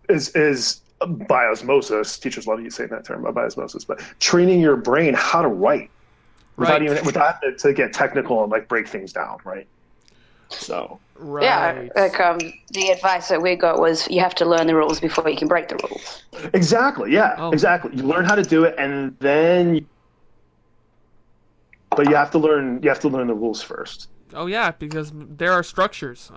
is by osmosis. Teachers love you saying that term, by osmosis, but training your brain how to write. Without to get technical and break things down, right? So the advice that we got was you have to learn the rules before you can break the rules. Exactly. Yeah. Exactly. You learn how to do it, and then, but you have to learn the rules first. Oh yeah, because there are structures.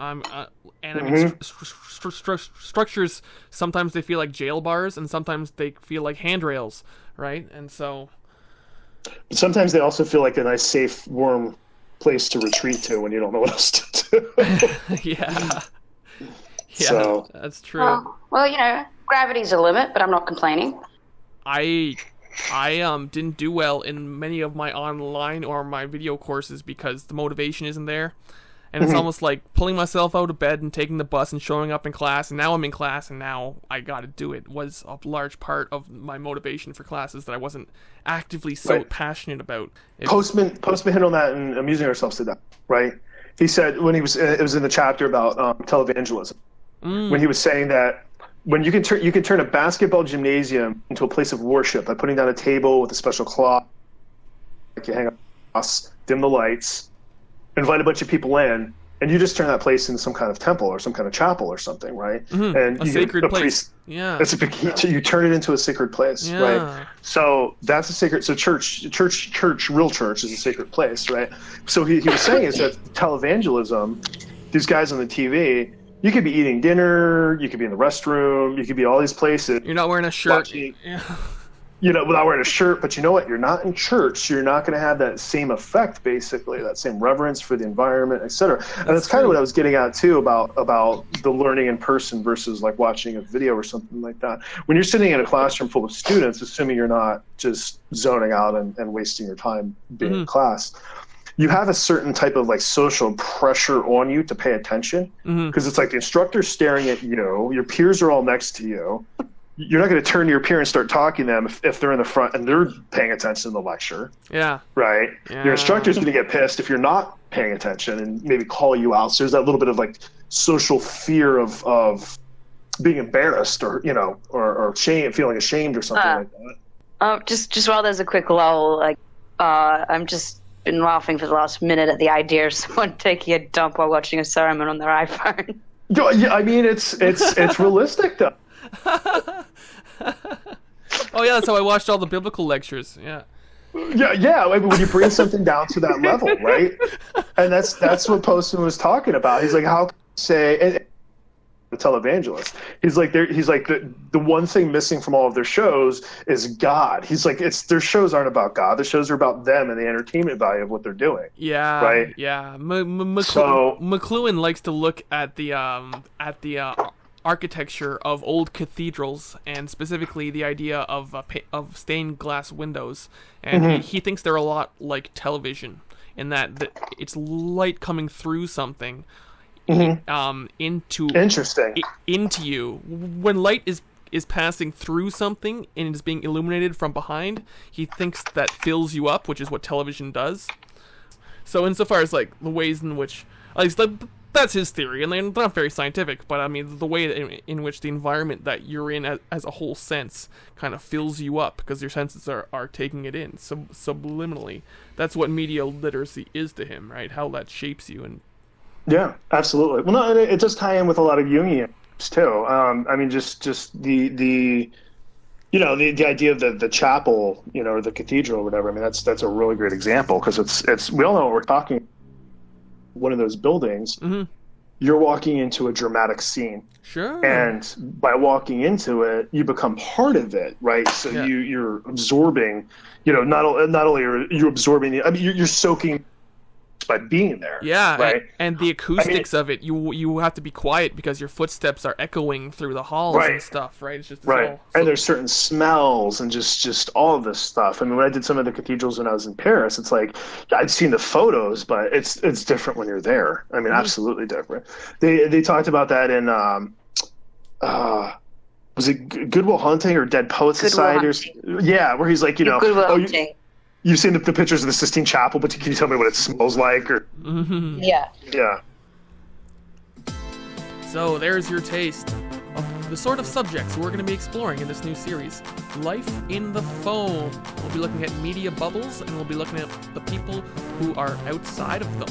Structures. Sometimes they feel like jail bars, and sometimes they feel like handrails, right? And so. Sometimes they also feel like a nice, safe, warm place to retreat to when you don't know what else to do. Yeah, so, that's true. Well, gravity's a limit, but I'm not complaining. I didn't do well in many of my online or my video courses because the motivation isn't there. And it's almost like pulling myself out of bed and taking the bus and showing up in class. And now I'm in class, and now I got to do it. Was a large part of my motivation for classes that I wasn't actively passionate about. Postman hit on that in Amusing Ourselves to Death, right? He said when it was in the chapter about televangelism, when he was saying that when you can turn a basketball gymnasium into a place of worship by putting down a table with a special cloth, you hang up, dim the lights, invite a bunch of people in, and you just turn that place into some kind of temple or some kind of chapel or something, right? Mm-hmm. And a sacred place. Yeah. You turn it into a sacred place, right? So that's a sacred. So church, real church is a sacred place, right? So he was saying is that televangelism, these guys on the TV, you could be eating dinner, you could be in the restroom, you could be all these places. You're not wearing a shirt. Without wearing a shirt, but you know what? You're not in church, so you're not going to have that same effect, basically, that same reverence for the environment, etc. And that's kind of what I was getting at too about the learning in person versus watching a video or something like that. When you're sitting in a classroom full of students, assuming you're not just zoning out and wasting your time being in class, you have a certain type of social pressure on you to pay attention because it's the instructor's staring at you, your peers are all next to you. You're not going to turn to your peer and start talking to them if they're in the front and they're paying attention to the lecture. Yeah. Right? Yeah. Your instructor's going to get pissed if you're not paying attention and maybe call you out. So there's that little bit of social fear of being embarrassed or shame, feeling ashamed or something like that. Just while there's a quick lull, I'm just been laughing for the last minute at the idea of someone taking a dump while watching a sermon on their iPhone. Yeah, I mean, it's realistic though. Oh yeah, that's how I watched all the biblical lectures. Yeah. Yeah. I mean, when you bring something down to that level, right? And that's what Postman was talking about. He's like, how can you say, and the televangelist, he's like, the one thing missing from all of their shows is God. He's like, their shows aren't about God. The shows are about them and the entertainment value of what they're doing. Yeah, right. Yeah. McLuhan likes to look at the architecture of old cathedrals, and specifically the idea of stained glass windows, and he thinks they're a lot like television in that it's light coming through something into you. When light is passing through something and is being illuminated from behind, he thinks that fills you up, which is what television does. So insofar as like the ways in which, at least that's his theory, and they're not very scientific, but I mean the way in which the environment that you're in as a whole sense kind of fills you up because your senses are taking it in subliminally. That's what media literacy is to him, right? How that shapes you. And yeah, absolutely. Well, no, it does tie in with a lot of Jungian too. I mean, just the the idea of the chapel, or the cathedral or whatever. I mean, that's a really great example because it's we all know what we're talking. One of those buildings, you're walking into a dramatic scene. Sure. And by walking into it, you become part of it, right? So you're absorbing, not only are you absorbing, you're soaking by being there. Yeah, right. And the acoustics of it, you have to be quiet because your footsteps are echoing through the halls and stuff, right? It's just right. And there's certain smells and just all of this stuff. I mean, when I did some of the cathedrals when I was in Paris, it's like I'd seen the photos, but it's different when you're there. I mean, absolutely different. They talked about that in was it Good Will Hunting or Dead Poets Society? Yeah, where he's like, Good Will Hunting. You've seen the pictures of the Sistine Chapel, but can you tell me what it smells like? Or Yeah. So there's your taste of the sort of subjects we're going to be exploring in this new series, Life in the Foam. We'll be looking at media bubbles, and we'll be looking at the people who are outside of them.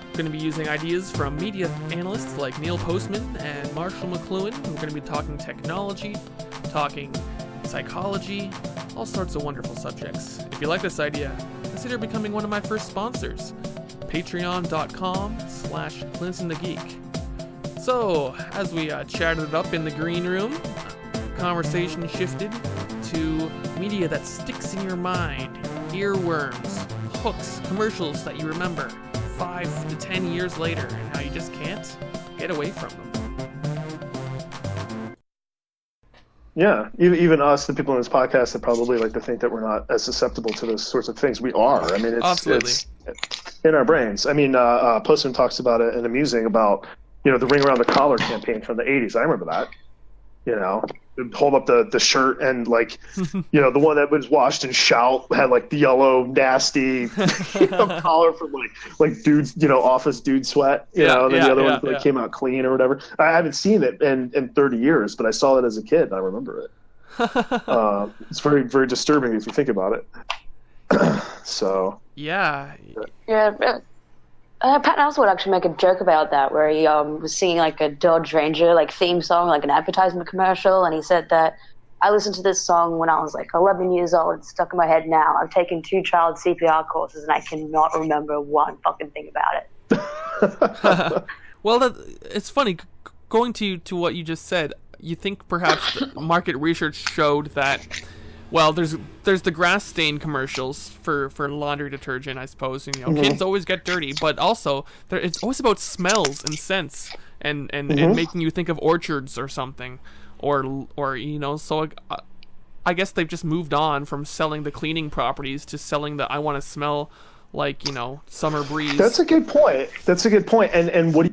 We're going to be using ideas from media analysts like Neil Postman and Marshall McLuhan. We're going to be talking technology, talking psychology, all sorts of wonderful subjects. If you like this idea, consider becoming one of my first sponsors. Patreon.com/ClintonTheGeek. So, as we chatted it up in the green room, conversation shifted to media that sticks in your mind, earworms, hooks, commercials that you remember 5 to 10 years later, and how you just can't get away from them. Yeah, even us, the people in this podcast that probably like to think that we're not as susceptible to those sorts of things, we are. I mean, it's in our brains. I mean, Postman talks about it in Amusing about, the Ring Around the Collar campaign from the 80s. I remember that. Hold up the shirt and like, the one that was washed and shout had like the yellow, nasty collar from like dudes, office dude sweat, and then the other one like came out clean or whatever. I haven't seen it in 30 years, but I saw it as a kid and I remember it. It's very, very disturbing if you think about it. So. Yeah. Pat Nelson would actually make a joke about that, where he was singing like a Dodge Ranger theme song, like an advertisement commercial, and he said that I listened to this song when I was like 11 years old. It's stuck in my head now. I've taken 2 child CPR courses, and I cannot remember one fucking thing about it. Well, it's funny. Going to what you just said, you think perhaps the market research showed that. Well, there's the grass stain commercials for laundry detergent, I suppose. Kids always get dirty, but also it's always about smells and scents and making you think of orchards or something, or So I guess they've just moved on from selling the cleaning properties to selling the I want to smell like summer breeze. That's a good point. And what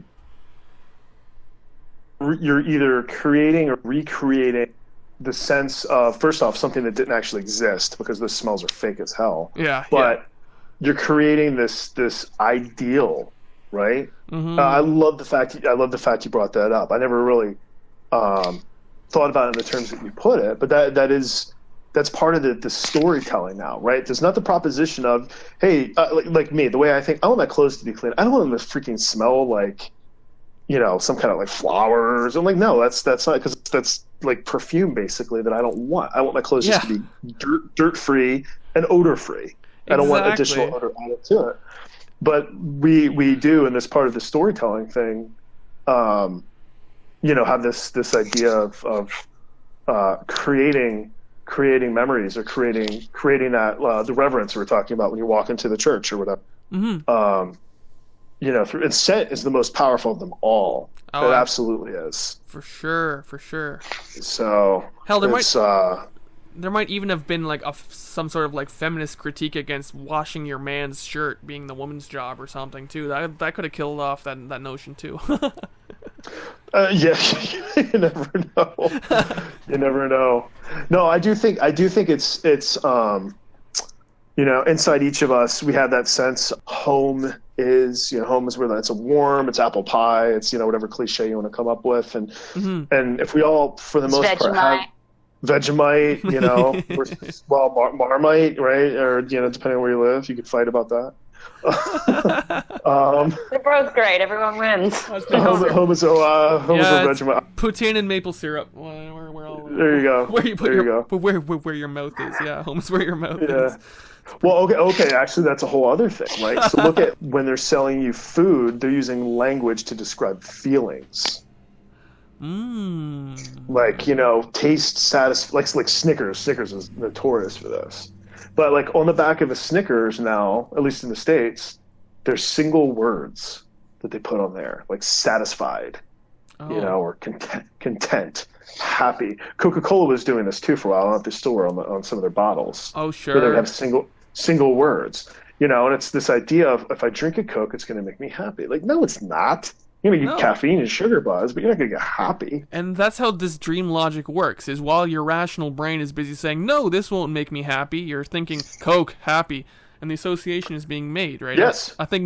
you're either creating or recreating the sense of, first off, something that didn't actually exist because those smells are fake as hell. Yeah. But you're creating this ideal, right? Mm-hmm. I love the fact you brought that up. I never really thought about it in the terms that you put it, but that's part of the storytelling now, right? There's not the proposition of, hey, like me, the way I think, I want my clothes to be clean. I don't want them to freaking smell like, some kind of like flowers. I'm like, no, that's not, because that's like perfume basically that I don't want. I want my clothes just to be dirt free and odor-free. I don't want additional odor added to it. But we do in this part of the storytelling thing, have this idea of creating memories, or creating that the reverence we were talking about when you walk into the church or whatever. Mm-hmm. And scent is the most powerful of them all. It absolutely is. For sure. So hell, there might even have been like some sort of like feminist critique against washing your man's shirt being the woman's job or something too. That could have killed off that notion too. Yeah, you never know. You never know. No, I do think it's inside each of us we have that sense. Home is where it's warm, it's apple pie, it's whatever cliche you want to come up with, and if we all for the most part have Vegemite, Marmite, right? Or depending on where you live, you could fight about that. They're both great. Everyone wins. Home is Vegemite. Poutine and maple syrup. We're all, there you go. Where you put where your mouth is. Yeah, home is where your mouth is. Well, okay. Actually, that's a whole other thing, right? So look at when they're selling you food, they're using language to describe feelings. Like taste, like Snickers. Snickers is notorious for this, but like on the back of a Snickers now, at least in the States, there's single words that they put on there, like satisfied, or content, happy. Coca-Cola was doing this too for a while. I don't know if they still were on some of their bottles. Oh, sure. Where they would have single words, and it's this idea of if I drink a Coke, it's going to make me happy. Like, no, it's not. You get caffeine and sugar buzz, but you're not going to get happy. And that's how this dream logic works, is while your rational brain is busy saying, no, this won't make me happy, you're thinking, Coke, happy. And the association is being made, right? Yes. I think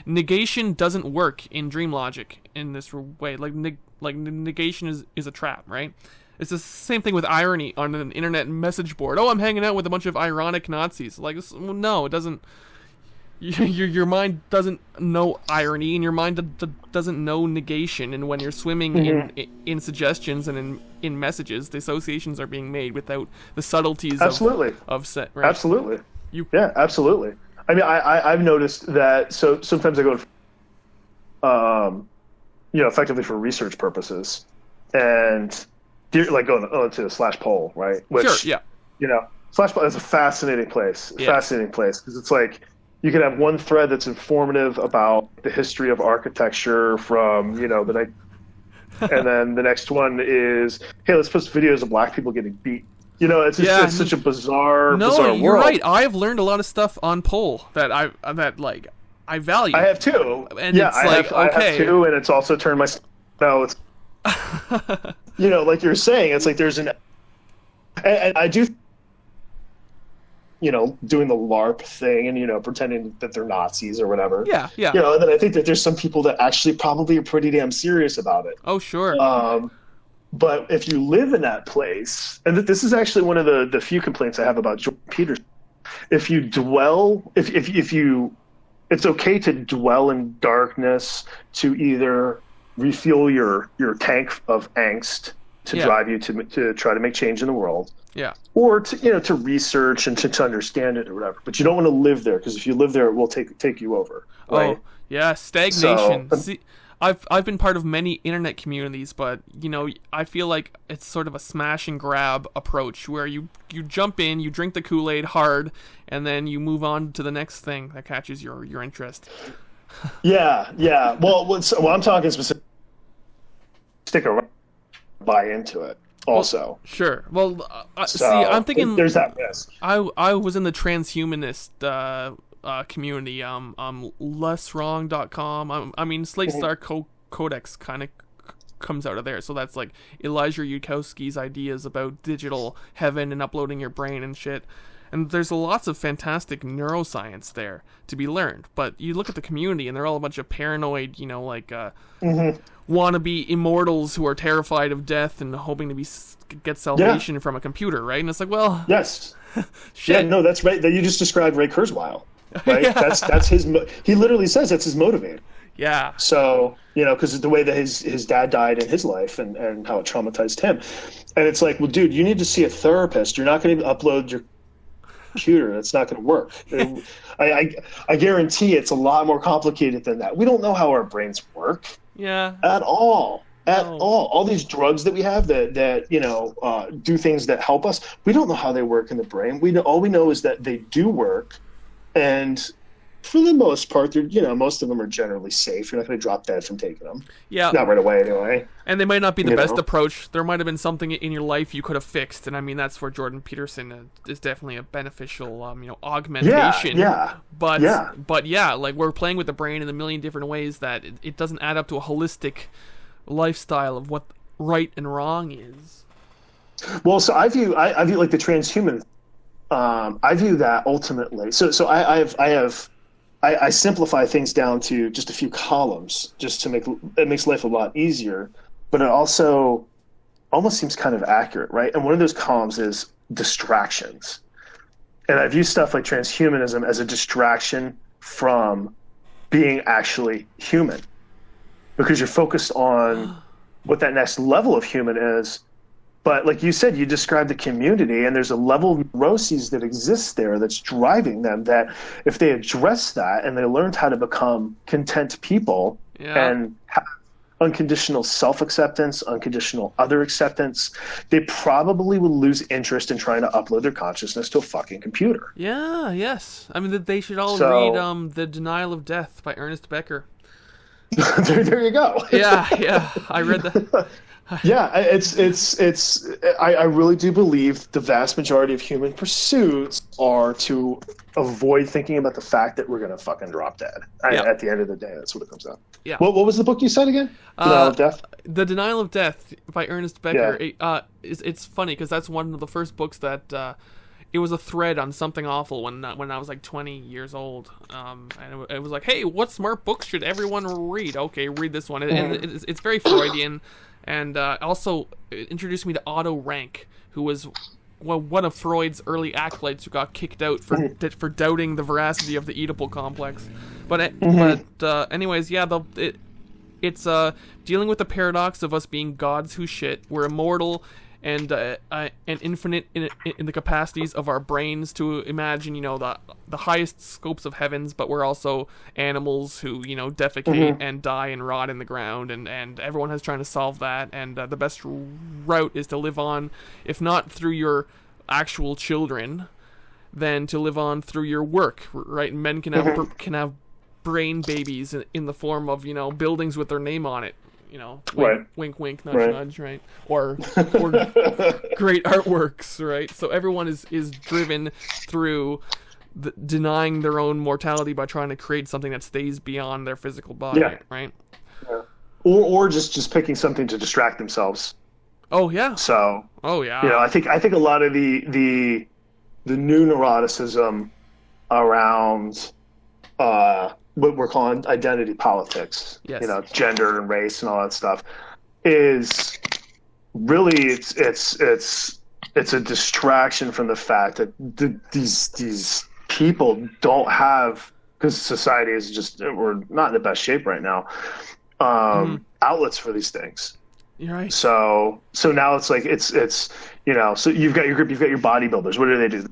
negation doesn't work in dream logic in this way. Like negation is a trap, right? It's the same thing with irony on an internet message board. Oh, I'm hanging out with a bunch of ironic Nazis. Like, no, it doesn't. Your mind doesn't know irony, and your mind doesn't know negation. And when you're swimming in suggestions and in messages, the associations are being made without the subtleties of set. Right? Absolutely. Yeah, absolutely. I mean, I've noticed that. So sometimes I go, effectively for research purposes, and like going to /poll, right? Which, sure, yeah. /poll is a fascinating place. Fascinating place because it's like. You could have one thread that's informative about the history of architecture from, the night, and then the next one is, hey, let's post videos of black people getting beat. It's such a bizarre world. You're right. I've learned a lot of stuff on Poll that I value. I have too. And it's I have too, and it's also turned my. No, it's. Like you're saying, it's like there's and I do. Doing the LARP thing and, pretending that they're Nazis or whatever. Yeah. And then I think that there's some people that actually probably are pretty damn serious about it. Oh, sure. But if you live in that place, and this is actually one of the few complaints I have about Jordan Peterson. If you dwell, if you, it's okay to dwell in darkness to either refuel your tank of angst to drive you to try to make change in the world. Yeah. Or to research and to understand it or whatever. But you don't want to live there because if you live there, it will take you over. Right? Oh, yeah, stagnation. See, I've been part of many internet communities, but I feel like it's sort of a smash and grab approach where you jump in, you drink the Kool-Aid hard, and then you move on to the next thing that catches your interest. Yeah. Well, I'm talking specifically. Stick around, buy into it. Also, well, sure. Well, see, I'm thinking there's that risk. I was in the transhumanist community. lesswrong.com. I mean, Slate Star Codex kind of comes out of there. So that's like Elijah Yudkowsky's ideas about digital heaven and uploading your brain and shit. And there's lots of fantastic neuroscience there to be learned. But you look at the community, and they're all a bunch of paranoid, wannabe immortals who are terrified of death and hoping to get salvation from a computer, right? And it's like, well, yes, shit. Yeah, no, that's right. You just described Ray Kurzweil, right? That's his. He literally says that's his motivator. Yeah. So because the way that his dad died in his life and how it traumatized him, and it's like, well, dude, you need to see a therapist. You're not going to upload your computer. It's not going to work. I guarantee it's a lot more complicated than that. We don't know how our brains work. Yeah. At all. All these drugs that we have that do things that help us. We don't know how they work in the brain. All we know is that they do work, and for the most part, most of them are generally safe. You're not going to drop dead from taking them. Yeah. Not right away, anyway. And they might not be the best approach. There might have been something in your life you could have fixed, and I mean that's where Jordan Peterson is definitely a beneficial, augmentation. Yeah. But like we're playing with the brain in a million different ways that it doesn't add up to a holistic lifestyle of what right and wrong is. Well, so I view like the transhuman. I view that ultimately. So I simplify things down to just a few columns, just to it makes life a lot easier. But it also almost seems kind of accurate, right? And one of those columns is distractions. And I view stuff like transhumanism as a distraction from being actually human, because you're focused on what that next level of human is. But like you said, you described the community, and there's a level of neuroses that exists there that's driving them, that if they address that and they learned how to become content people and have unconditional self-acceptance, unconditional other acceptance, they probably would lose interest in trying to upload their consciousness to a fucking computer. Yeah, yes. I mean, they should all read The Denial of Death by Ernest Becker. there you go. Yeah. I read that. Yeah, I really do believe the vast majority of human pursuits are to avoid thinking about the fact that we're going to fucking drop dead. At the end of the day, that's what it comes down. Yeah. What was the book you said again? Denial of Death? The Denial of Death by Ernest Becker. Yeah. It's funny because that's one of the first books that it was a thread on Something Awful when I was like 20 years old. And it was like, hey, what smart books should everyone read? Okay, read this one. And it's very Freudian. And also introduced me to Otto Rank, who was one of Freud's early acolytes who got kicked out for doubting the veracity of the Oedipal complex. But anyways, yeah, it's dealing with the paradox of us being gods who shit. We're immortal and infinite in the capacities of our brains to imagine, the highest scopes of heavens, but we're also animals who, defecate and die and rot in the ground, and everyone is trying to solve that, and the best route is to live on, if not through your actual children, then to live on through your work, right? And men can have brain babies in the form of, buildings with their name on it. Wink, wink, nudge, nudge, right? Or great artworks, right? So everyone is driven through denying their own mortality by trying to create something that stays beyond their physical body, right? Yeah. Or just picking something to distract themselves. Oh yeah. So. Oh yeah. I think a lot of the new neuroticism around what we're calling identity politics, gender and race and all that stuff, is really it's a distraction from the fact that these people don't have, because society is we're not in the best shape right now, outlets for these things. You're right. So now it's like it's so you've got your group, you've got your bodybuilders. What do?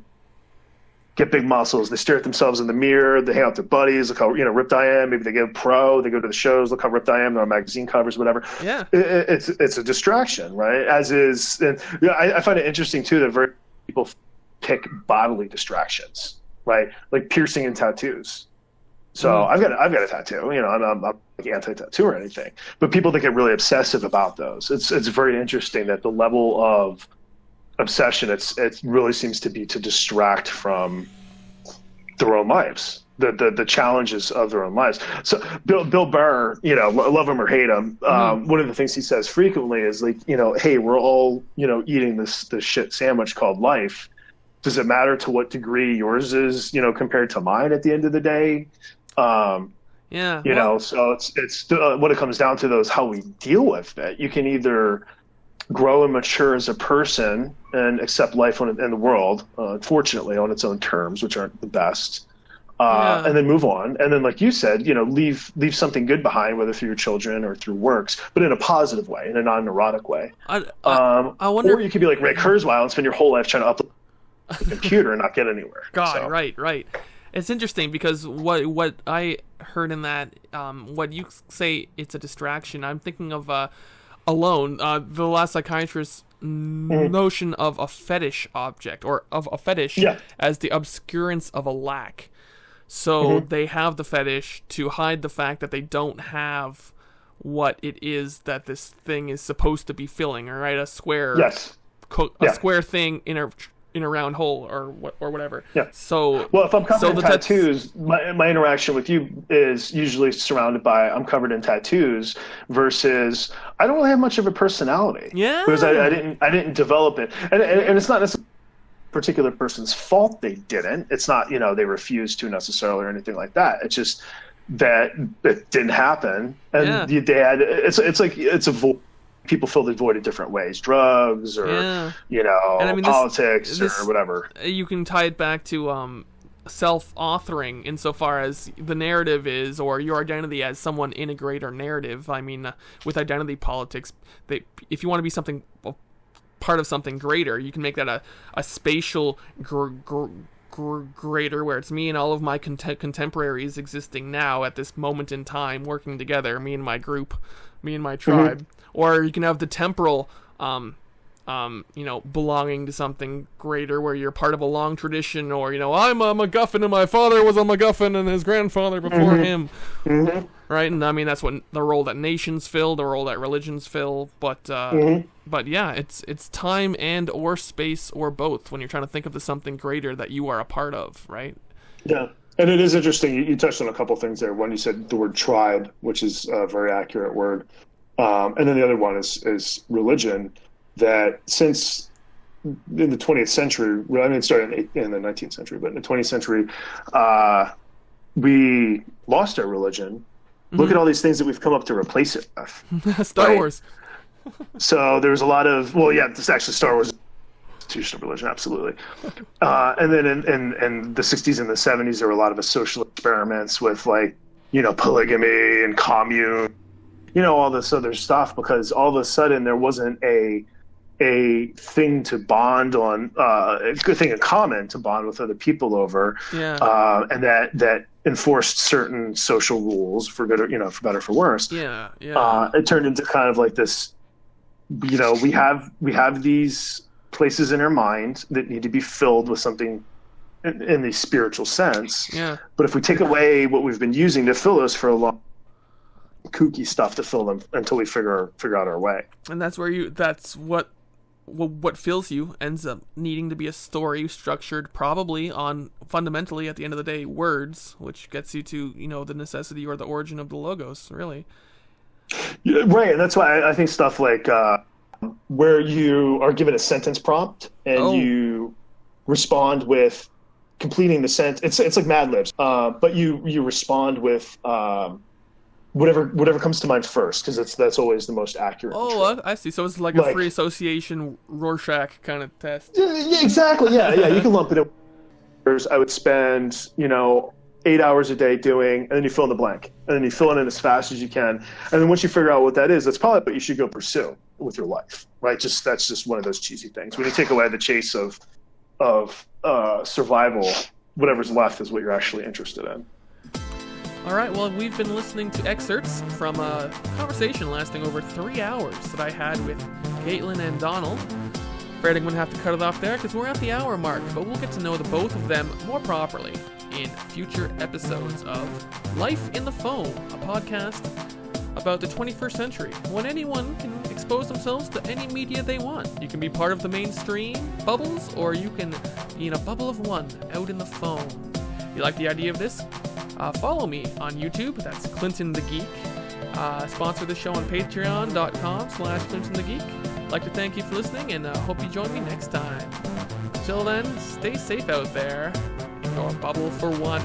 Get big muscles. They stare at themselves in the mirror. They hang out with their buddies. Look how ripped I am. Maybe they get pro. They go to the shows. Look how ripped I am. They're on magazine covers, whatever. Yeah, it's a distraction, right? As is, and I find it interesting too that very people pick bodily distractions, right? Like piercing and tattoos. So I've got a tattoo. I'm not like anti-tattoo or anything, but people that get really obsessive about those. It's very interesting that the level of obsession it really seems to be to distract from their own lives, the challenges of their own lives. So Bill Burr, love him or hate him, one of the things he says frequently is like, hey, we're all eating this shit sandwich called life. Does it matter to what degree yours is compared to mine at the end of the day? So it's what it comes down to though is how we deal with it. You can either grow and mature as a person and accept life in the world, unfortunately, on its own terms, which aren't the best, and then move on. And then, like you said, leave something good behind, whether through your children or through works, but in a positive way, in a non-neurotic way. I wonder. Or you could be like Ray Kurzweil and spend your whole life trying to upload the computer and not get anywhere. God, so. right. It's interesting because what I heard in that, what you say it's a distraction, I'm thinking of Alone, the Last Psychiatrist's notion of a fetish object, or of a fetish as the obscurance of a lack. So they have the fetish to hide the fact that they don't have what it is that this thing is supposed to be filling, all right? A square, square thing in a round hole, or whatever. Yeah. So, well, if I'm covered in tattoos, my interaction with you is usually surrounded by I'm covered in tattoos versus I don't really have much of a personality. Yeah. Because I didn't develop it, and it's not necessarily a particular person's fault they didn't. It's not they refused to necessarily or anything like that. It's just that it didn't happen, and they had it's a void. People fill the void in different ways, drugs or and politics or whatever. You can tie it back to self-authoring insofar as the narrative is, or your identity as someone in a greater narrative. I mean, with identity politics, if you want to be something, part of something greater, you can make that a spatial greater, where it's me and all of my contemporaries existing now at this moment in time, working together, me and my group, me and my tribe. Or you can have the temporal, belonging to something greater, where you're part of a long tradition, or I'm a MacGuffin and my father was a MacGuffin and his grandfather before him, right? And I mean that's what the role that nations fill, the role that religions fill, but yeah, it's time and or space or both when you're trying to think of the something greater that you are a part of, right? Yeah. And it is interesting. You touched on a couple things there. One, you said the word tribe, which is a very accurate word. And then the other one is religion, that since in the 20th century, it started in the 19th century, but in the 20th century, we lost our religion. Look at all these things that we've come up to replace it with. Star Wars. So there was a lot of, this actually Star Wars institution of religion, absolutely. And then in the 60s and the 70s, there were a lot of social experiments with polygamy and commune, all this other stuff, because all of a sudden there wasn't a thing to bond on, a good thing in common to bond with other people over, and that enforced certain social rules for good or for better or for worse. It turned into kind of like this. We have these places in our mind that need to be filled with something in the spiritual sense. But if we take away what we've been using to fill us for a long, kooky stuff to fill them until we figure out our way. And that's where that's what fills you ends up needing to be a story structured probably on, fundamentally at the end of the day, words, which gets you to the necessity or the origin of the logos, really. Yeah, right. And that's why I think stuff like where you are given a sentence prompt and you respond with completing the sentence. It's like Mad Libs, but you respond with whatever comes to mind first, because that's always the most accurate. I see. So it's like a free association Rorschach kind of test. Yeah, exactly. Yeah. You can lump it in. I would spend 8 hours a day doing, and then you fill in the blank, and then you fill it in as fast as you can, and then once you figure out what that is, that's probably what you should go pursue with your life, right? That's just one of those cheesy things. When you take away the chase of survival, whatever's left is what you're actually interested in. All right, well, we've been listening to excerpts from a conversation lasting over 3 hours that I had with Caitlin and Donald. Afraid I'm going to have to cut it off there because we're at the hour mark, but we'll get to know the both of them more properly in future episodes of Life in the Foam, a podcast about the 21st century, when anyone can expose themselves to any media they want. You can be part of the mainstream bubbles, or you can be in a bubble of one out in the foam. You like the idea of this? Follow me on YouTube. That's Clinton the Geek. Sponsor the show on patreon.com/Clinton the Geek. I'd like to thank you for listening, and hope you join me next time. Until then, stay safe out there in your bubble for one.